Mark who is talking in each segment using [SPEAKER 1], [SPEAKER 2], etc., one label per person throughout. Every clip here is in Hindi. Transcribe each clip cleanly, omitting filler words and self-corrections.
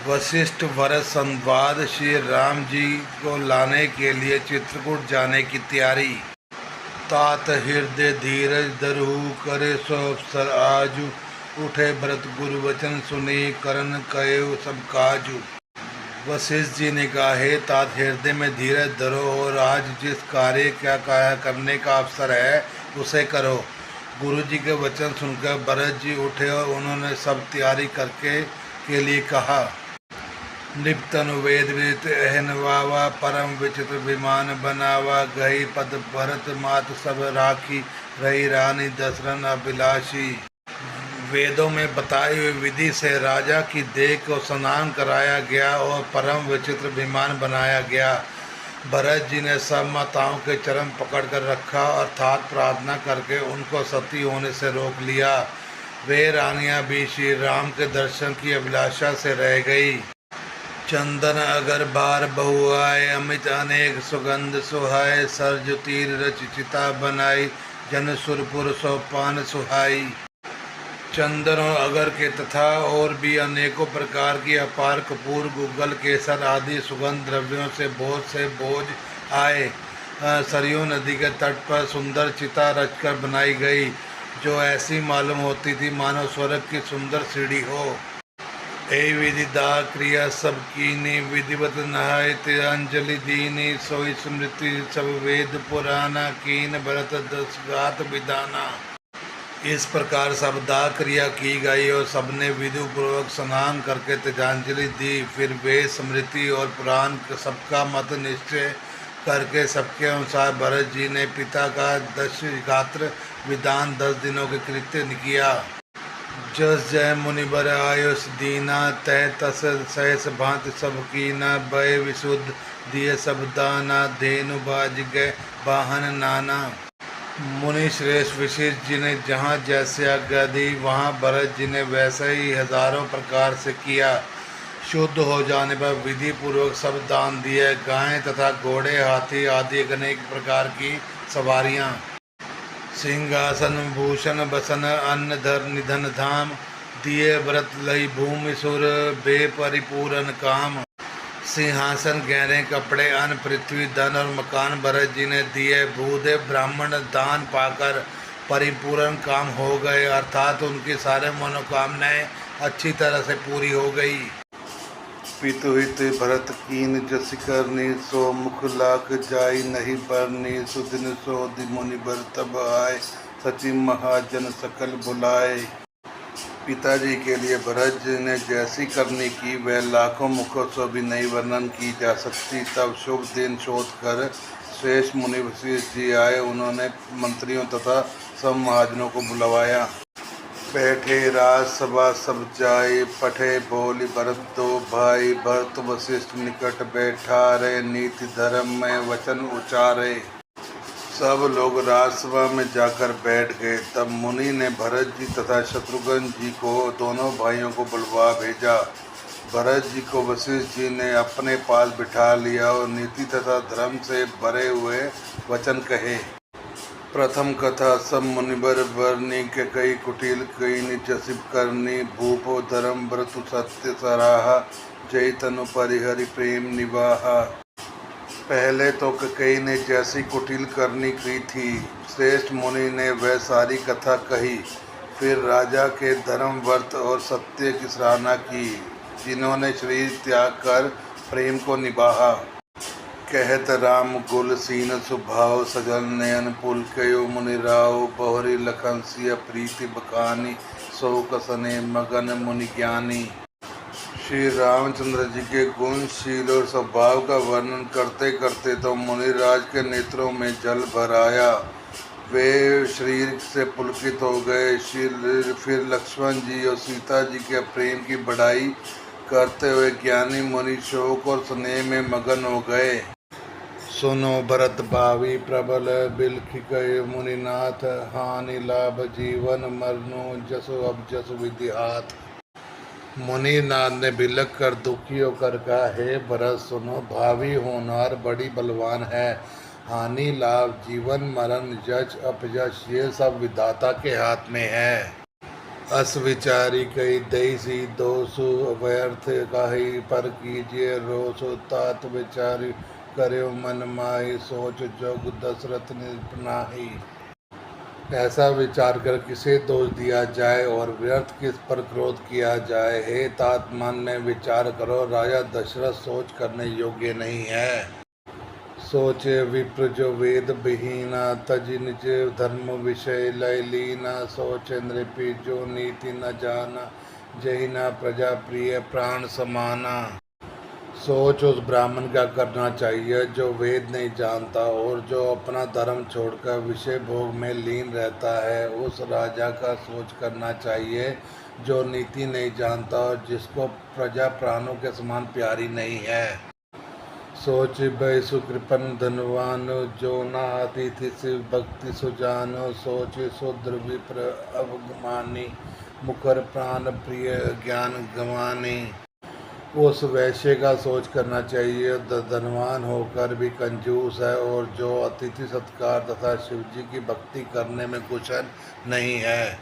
[SPEAKER 1] वशिष्ठ भरत संवाद। श्री राम जी को लाने के लिए चित्रकूट जाने की तैयारी। तात हृदय धीरज धरहु करे सो अवसर आजु। उठे भरत गुरु वचन सुनी करन कयो सब काजु। वशिष्ठ जी ने कहा, हे तात हृदय में धीरज धरो और आज जिस कार्य क्या करने का अवसर है उसे करो। गुरु जी के वचन सुनकर भरत जी उठे और उन्होंने सब तैयारी करके के लिए कहा। निपतनु वेद विदित एहन वावा परम विचित्र विमान बनावा। गही पद भरत मात सब राखी रही रानी दशरथ अभिलाषी। वेदों में बताई हुई विधि से राजा की देह को स्नान कराया गया और परम विचित्र विमान बनाया गया। भरत जी ने सब माताओं के चरण पकड़कर रखा अर्थात प्रार्थना करके उनको सती होने से रोक लिया। वे रानियां भी श्री राम के दर्शन की अभिलाषा से रह गई। चंदन अगर बार बहु आए अमित अनेक सुगंध सुहाय। सरज तीर रच चिता बनाई जन सुरपुर सो पान सुहाई। चंदन और अगर के तथा और भी अनेकों प्रकार की अपार कपूर गुग्गल केसर आदि सुगंध द्रव्यों से बोझ आए। सरयू नदी के तट पर सुंदर चिता रचकर बनाई गई जो ऐसी मालूम होती थी मानो स्वर्ग की सुंदर सीढ़ी हो। ए विधि दा क्रिया सब कीनी विधिवत नहायत अंजलि दीनी। सोई स्मृति सब वेद पुराना कीन भरत दस गात विधाना। इस प्रकार सब दाह क्रिया की गई और सबने विधि पूर्वक स्नान करके तेजांजलि दी। फिर वे स्मृति और पुराण सबका मत निश्चय करके सबके अनुसार भरत जी ने पिता का 10 गात्र विधान 10 दिनों के कृत्य किया। जस जय मुनिबर आयुष दीना तय तस सहस भांत सब कीना। भय विशुद्ध दिए सब दाना धेनु बाज गए वाहन नाना। मुनि श्रेष्ठ वशिष्ठ जी ने जहाँ जैसे आज्ञा दी वहाँ भरत जी ने वैसे ही हजारों प्रकार से किया। शुद्ध हो जाने पर विधि पूर्वक सब दान दिए। गायें तथा घोड़े हाथी आदि अनेक प्रकार की सवारियाँ। सिंहासन भूषण बसन अन्न धर निधन धाम। दिए व्रत लई भूमि सुर बे परिपूरन काम। सिंहासन गहरे कपड़े अन्न पृथ्वी धन और मकान भरत जी ने दिए। भूदेव ब्राह्मण दान पाकर परिपूर्ण काम हो गए अर्थात उनकी सारे मनोकामनाएं अच्छी तरह से पूरी हो गई। पितुहित भरत कीन जस करनी सो मुख लाख जाई नहीं बरनी। सुदिन सो मुनि बर तब आए सची महाजन सकल बुलाए। पिताजी के लिए भरत जी ने जैसी करनी की वह लाखों मुखों से भी नहीं वर्णन की जा सकती। तब शुभ दिन शोध कर श्रेष्ठ मुनि वशिष्ठ जी आए। उन्होंने मंत्रियों तथा सब महाजनों को बुलवाया। बैठे राज सभा सब जाए पठे बोली भरत दो भाई। भरत वशिष्ठ निकट बैठा रे नीति धर्म में वचन उचारे। सब लोग राजसभा में जाकर बैठ गए। तब मुनि ने भरत जी तथा शत्रुघ्न जी को दोनों भाइयों को बुलवा भेजा। भरत जी को वशिष्ठ जी ने अपने पास बिठा लिया और नीति तथा धर्म से भरे हुए वचन कहे। प्रथम कथा सब मुनिबर बरनी के कई कुटिल कई निजसिप करनी। भूपो धर्म व्रत सत्य सराहा जय तनु परिहरि प्रेम निवाहा। पहले तो कई ने जैसी कुटिल करनी की थी श्रेष्ठ मुनि ने वह सारी कथा कही। फिर राजा के धर्म व्रत और सत्य की सराहना की जिन्होंने शरीर त्याग कर प्रेम को निभाया। कहत राम गुल सीन सुभाव सजल नयन पुल कयो मुनि राव। बहुरी लखन सिय प्रीति बखानी सो कसने मगन मुनि ज्ञानी। श्री रामचंद्र जी के गुणशील और स्वभाव का वर्णन करते करते तो मुनिराज के नेत्रों में जल भर आया। वे शरीर से पुलकित हो गए। फिर लक्ष्मण जी और सीता जी के प्रेम की बढ़ाई करते हुए ज्ञानी मुनि शोक और स्नेह में मगन हो गए। सुनो भरत भावी प्रबल बिलखि कहे मुनिनाथ। हानि लाभ जीवन मरनो जसो अब जसो विधिहात। मुनिनाथ ने बिलख कर दुखी होकर कहा, हे भरत सुनो, भावी होनहार बड़ी बलवान है। हानि लाभ जीवन मरण यश अपयश ये सब विधाता के हाथ में है। अस विचारी कई दईसी दोषु व्यर्थ काहि पर कीजिए रोसु तात विचारी करो मन माही सोच जोग दशरथ निपनाही। ऐसा विचार कर किसे दोष दिया जाए और व्यर्थ किस पर क्रोध किया जाए। हे तात मन में विचार करो, राजा दशरथ सोच करने योग्य नहीं है। सोचे विप्र जो वेद विहीना तज निज धर्म विषय लय लीना। सोचे नृपि जो नीति न जाना जही न प्रजा प्रिय प्राण समाना। सोच उस ब्राह्मण का करना चाहिए जो वेद नहीं जानता और जो अपना धर्म छोड़कर विषय भोग में लीन रहता है। उस राजा का सोच करना चाहिए जो नीति नहीं जानता और जिसको प्रजा प्राणों के समान प्यारी नहीं है। सोच भय सुकृपन धनवान जो ना अतिथि से भक्ति सुजान। सोच शूद्र विप्र अवगमानी मुखर प्राण प्रिय ज्ञान गवानी। उस वैश्य का सोच करना चाहिए धनवान होकर भी कंजूस है और जो अतिथि सत्कार तथा शिवजी की भक्ति करने में कुशल नहीं है।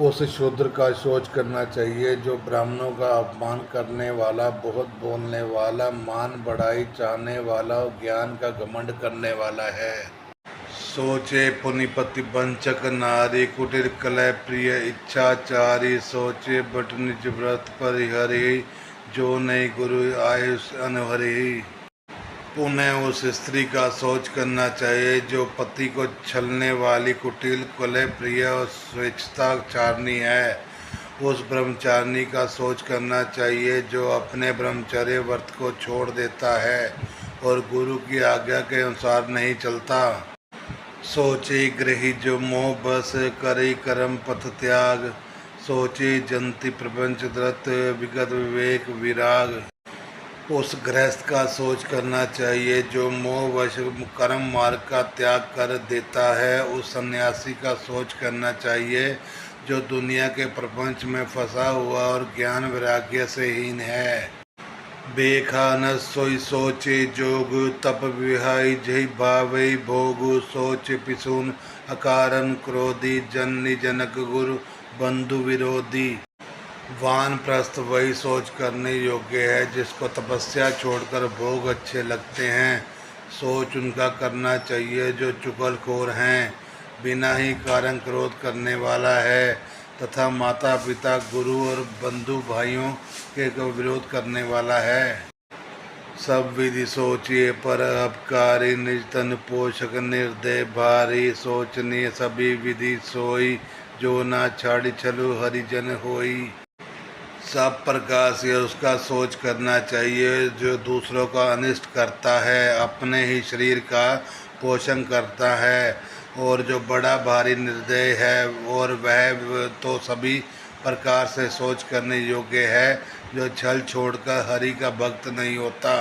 [SPEAKER 1] उस शूद्र का सोच करना चाहिए जो ब्राह्मणों का अपमान करने वाला, बहुत बोलने वाला, मान बढ़ाई चाहने वाला और ज्ञान का घमंड करने वाला है। सोचे पुनिपति वंचक नारी कुटिर कलह प्रिय इच्छाचारी। सोचे बट निज व्रत परिहरी जो नई गुरु आयुष अनहरी। पुनः उस स्त्री का सोच करना चाहिए जो पति को छलने वाली, कुटिल कलह प्रिय और स्वेच्छाचारिणी है। उस ब्रह्मचारिणी का सोच करना चाहिए जो अपने ब्रह्मचर्य व्रत को छोड़ देता है और गुरु की आज्ञा के अनुसार नहीं चलता। सोचे गृही जो मोह बस करे कर्म पथ त्याग। सोचे जंति प्रपंच द्रत विगत विवेक विराग। उस गृहस्थ का सोच करना चाहिए जो मोहवश कर्म मार्ग का त्याग कर देता है। उस सन्यासी का सोच करना चाहिए जो दुनिया के प्रपंच में फंसा हुआ और ज्ञान वैराग्य से हीन है। बेखा न सोई सोचे जोग तप विहाई जय भावई भोग। सोच पिसुन अकारन क्रोधी जननी जनक गुरु बंधु विरोधी। वानप्रस्थ वही सोच करने योग्य है जिसको तपस्या छोड़कर भोग अच्छे लगते हैं। सोच उनका करना चाहिए जो चुगलखोर हैं, बिना ही कारण क्रोध करने वाला है तथा माता पिता गुरु और बंधु भाइयों के विरोध करने वाला है। सब विधि सोचिए पर अपकारी निज तन पोषक निर्दय भारी। सोचनीय सभी विधि सोई जो ना छाड़ी छलु हरिजन होई। सब प्रकार से उसका सोच करना चाहिए जो दूसरों का अनिष्ट करता है, अपने ही शरीर का पोषण करता है और जो बड़ा भारी निर्दय है और वह तो सभी प्रकार से सोच करने योग्य है जो छल छोड़कर हरि का भक्त नहीं होता।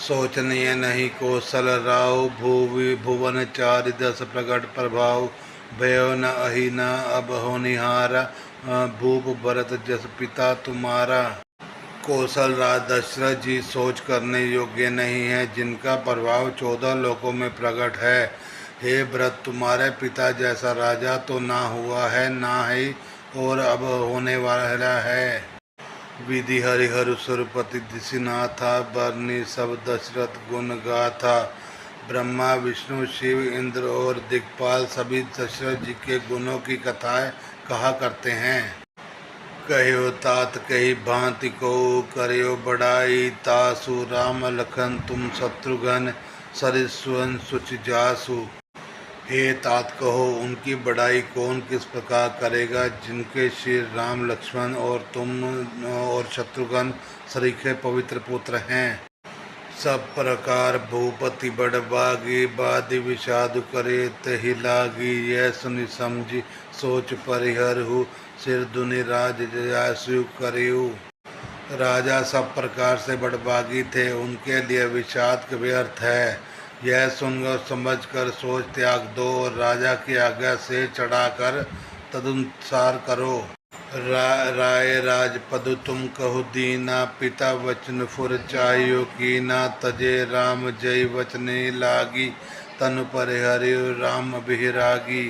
[SPEAKER 1] सोचनीय नहीं कौशल राव भुवि भुवन चारि दस प्रकट प्रभाव। भयो न अहि न अब होनिहारा भूप भरत जस पिता तुम्हारा। कौशल राज दशरथ जी सोच करने योग्य नहीं है जिनका प्रभाव 14 लोकों में प्रकट है। हे भरत, तुम्हारे पिता जैसा राजा तो ना हुआ है ना ही और अब होने वाला है। विधि हरिहर सुरपति दिशिनाथा बरनी सब दशरथ गुण गाथा। ब्रह्मा विष्णु शिव इंद्र और दिक्पाल सभी दशरथ जी के गुणों की कथाएं कहा करते हैं। कहो तात कही भांति को करो बड़ाई। तासु राम लखन तुम शत्रुघ्न सरिस्वन सुच जासु। हे तात कहो, उनकी बड़ाई कौन किस प्रकार करेगा जिनके श्री राम लक्ष्मण और तुम और शत्रुघ्न सरीखे पवित्र पुत्र हैं। सब प्रकार भूपति बड़बागी बादि विषादु करे तहि लागी। यह सुनि समझी सोच परिहरहु सिर दुनि राज जयासु करेऊ। राजा सब प्रकार से बड़बागी थे, उनके लिए विषाद व्यर्थ है। यह सुनकर समझकर सोच त्याग दो और राजा की आज्ञा से चढ़ाकर तदनुसार करो। राय राजपद तुम कहो दीना पिता वचन फुर चाहियो कीना। तजे राम जय वचने लागी तनु परिहरि राम बिहरागी।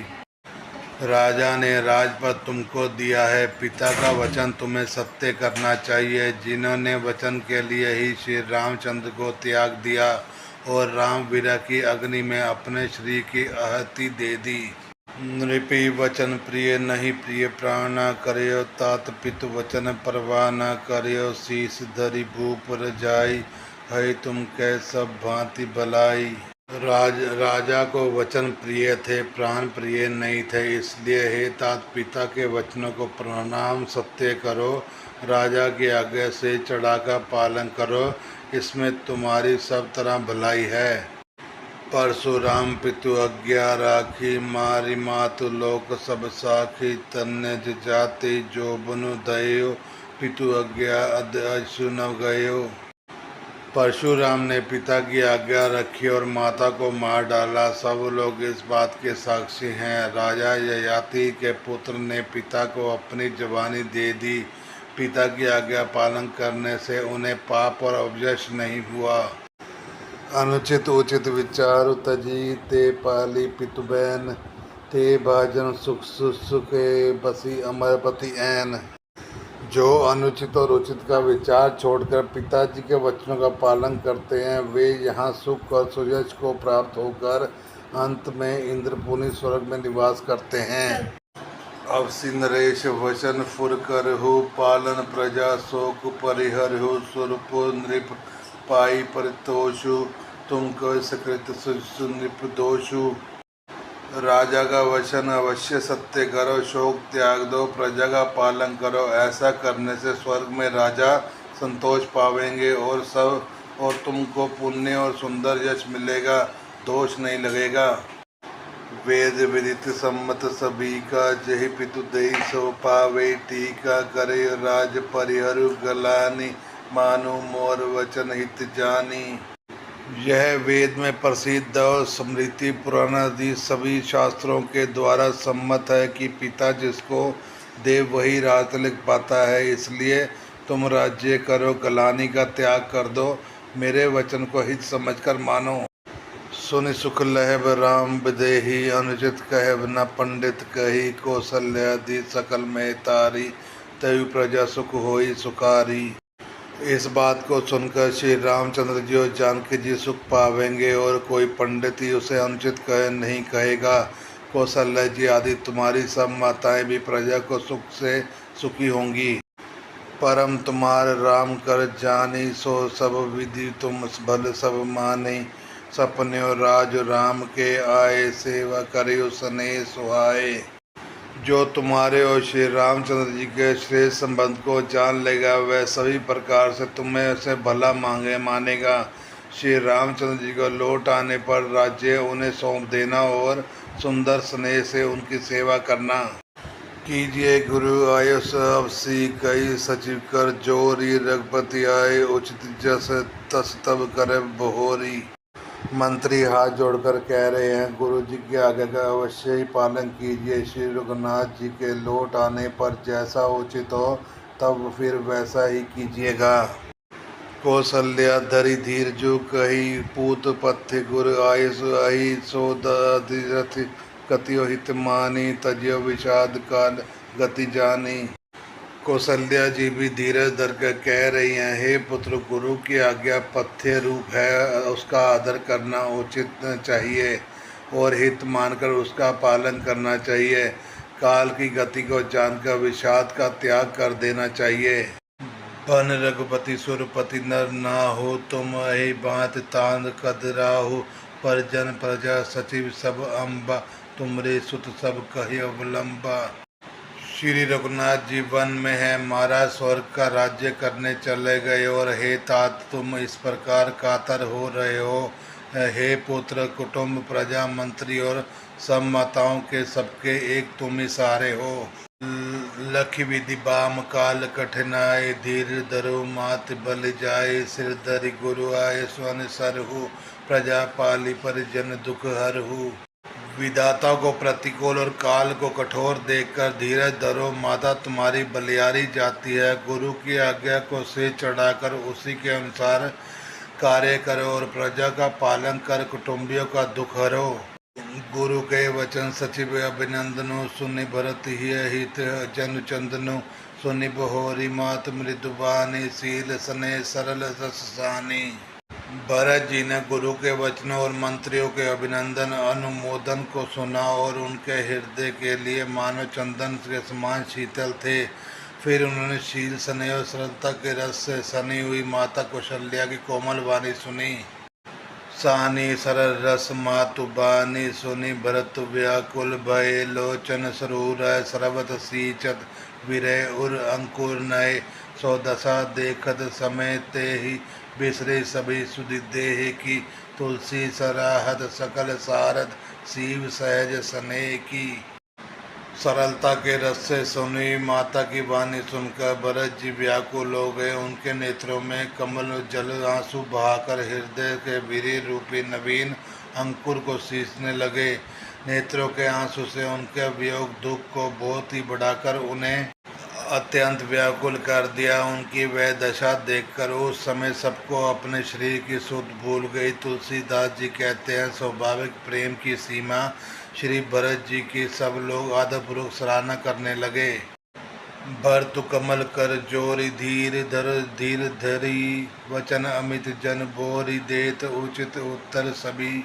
[SPEAKER 1] राजा ने राजपद तुमको दिया है, पिता का वचन तुम्हें सत्य करना चाहिए। जिन्होंने वचन के लिए ही श्री रामचंद्र को त्याग दिया और राम वीरा की अग्नि में अपने शरीर की आहुति दे दी। नृपि वचन प्रिय नहीं प्रिय प्राण न करियो, तात पितु वचन परवाह न करियो। शीस धरि भूप रजाई, है तुम कै सब भांति भलाई। राजा को वचन प्रिय थे, प्राण प्रिय नहीं थे, इसलिए हे तात पिता के वचनों को प्रणाम सत्य करो, राजा की आज्ञा से चढ़ाकर पालन करो, इसमें तुम्हारी सब तरह भलाई है। परशुराम पितु आज्ञा राखी, मारी मातु लोक सब साखी। तन्य जाति जो बनु दयो, पितु आज्ञा अदयसु न गयो। परशुराम ने पिता की आज्ञा रखी और माता को मार डाला, सब लोग इस बात के साक्षी हैं। राजा ययाति के पुत्र ने पिता को अपनी जवानी दे दी, पिता की आज्ञा पालन करने से उन्हें पाप और अपयश नहीं हुआ। अनुचित उचित विचार तजी, ते पाली पितु बैन, ते भाजन सुख सुखे बसी अमरपति ऐन। जो अनुचित और उचित का विचार छोड़कर पिताजी के वचनों का पालन करते हैं, वे यहाँ सुख और सुयश को प्राप्त होकर अंत में इंद्रपुरी स्वर्ग में निवास करते हैं। अवसि नरेश वचन फुर करहु, पालन प्रजा शोक परिहरहु। स्वरूप नृप पाई परितोषु, तुम को सकृत नृप दोषु। राजा का वचन अवश्य सत्य करो, शोक त्याग दो, प्रजा का पालन करो। ऐसा करने से स्वर्ग में राजा संतोष पावेंगे और तुमको पुण्य और सुंदर यश मिलेगा, दोष नहीं लगेगा। वेद विदित सम्मत सभी का, जहि पितु दई सो पावे टीका। करे राज परिहरु गलानी, मानो मोर वचन हित जानी। यह वेद में प्रसिद्ध और स्मृति पुराण आदि सभी शास्त्रों के द्वारा सम्मत है कि पिता जिसको दे वही राज लिख पाता है। इसलिए तुम राज्य करो, गलानी का त्याग कर दो, मेरे वचन को हित समझकर मानो। सुनि सुख लहब राम विदेही, अनुचित कहब न पंडित कही। कौशल्यादि सकल में तारी, तयु प्रजा सुख होई सुखारी। इस बात को सुनकर श्री रामचंद्र जी और जानकी जी सुख पावेंगे और कोई पंडित ही उसे अनुचित नहीं कहेगा। कौशल्या जी आदि तुम्हारी सब माताएं भी प्रजा को सुख से सुखी होंगी। परम तुम्हार राम कर जानी, सो सब विधि तुम भल सब मानी। सपने राज राम के आए, सेवा करियो स्नेह सुहाए। जो तुम्हारे और श्री रामचंद्र जी के श्रेष्ठ संबंध को जान लेगा, वह सभी प्रकार से तुम्हें उसे भला मानेगा। श्री रामचंद्र जी को लौट आने पर राज्य उन्हें सौंप देना और सुंदर स्नेह से उनकी सेवा करना। कीजिए गुरु आयुष अवसी, कई सचिव कर जोरी। रघुपति आए उचित जस, तस तब कर बहोरी। मंत्री हाथ जोड़कर कह रहे हैं, गुरु जी की आज्ञा का अवश्य ही पालन कीजिए। श्री रघुनाथ जी के लौट आने पर जैसा उचित हो तब फिर वैसा ही कीजिएगा। कौशल्या धरि धीरजु कही, पूत पथ्य गुरु आयुष अहि। सो दधिरथ कतियो हित मानी, तजियो विषाद काल गति जानी। कौशल्या जी भी धीरज धर कर कह रही हैं, हे पुत्र, गुरु की आज्ञा पथ्य रूप है, उसका आदर करना उचित चाहिए और हित मानकर उसका पालन करना चाहिए। काल की गति को जानकर विषाद का त्याग कर देना चाहिए। बन रघुपति सुरपति नर ना हो, तुम अहि बात तांद कदराहु। परिजन प्रजा सचिव सब अम्बा, तुमरे सुत सब कहि अवलंबा। श्री रघुनाथ जी वन में है, महाराज स्वर्ग का राज्य करने चले गए और हे तात तुम इस प्रकार कातर हो रहे हो। हे पुत्र, कुटुंब प्रजा मंत्री और सब माताओं के सबके एक तुम ही सहारे हो। लख विधि बाम काल कठिनाई, धीर धरो मात बल जाए। सिर धरि गुरु आए स्वन सरहु, प्रजा पाली परिजन दुख हरहु। विधाता को प्रतिकूल और काल को कठोर देखकर धीरज धरो, माता तुम्हारी बलियारी जाती है। गुरु की आज्ञा को सिर चढ़ाकर उसी के अनुसार कार्य करो और प्रजा का पालन कर कुटुंबियों का दुख हरो। गुरु के वचन सचिव अभिनंदनु, सुनि भरत हित जन चंदनु, सुनि बहोरी मात मृदुबानी, शील सने सरल रस सानी। भरत जी ने गुरु के वचनों और मंत्रियों के अभिनंदन अनुमोदन को सुना और उनके हृदय के लिए मानव चंदन के समान शीतल थे। फिर उन्होंने शील स्नेह और सरलता के रस से सनी हुई माता कौशल्या की कोमल वाणी सुनी। सानी सरल रस मातुबानी, सुनी भरत व्याकुल भय, लोचन सरूर सरबत सींचत, विरय उर अंकुर नय, सो दशा देखत समय ते ही, बिसरे सभी सुधि देह की, तुलसी सराहत सकल सारद, शिव सहज स्नेह की। सरलता के रस से सुनी माता की वाणी सुनकर भरत जी व्याकुल हो गए। उनके नेत्रों में कमल जल आंसू बहाकर हृदय के वीर रूपी नवीन अंकुर को सींचने लगे। नेत्रों के आंसू से उनके वियोग दुख को बहुत ही बढ़ाकर उन्हें अत्यंत व्याकुल कर दिया। उनकी वह दशा देखकर उस समय सबको अपने शरीर की सुध भूल गई। तुलसीदास जी कहते हैं, स्वाभाविक प्रेम की सीमा श्री भरत जी की सब लोग आदरपूर्वक सराहना करने लगे। भरतु कमल कर जोरी, धीर धरी वचन अमित जन बोरी, देत उचित उत्तर सभी।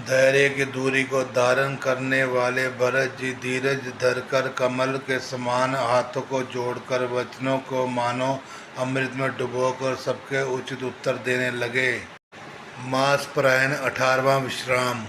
[SPEAKER 1] धैर्य की दूरी को धारण करने वाले भरत जी धीरज धरकर कमल के समान हाथों को जोड़कर वचनों को मानो अमृत में डुबोकर सबके उचित उत्तर देने लगे। मास परायण 18वां विश्राम।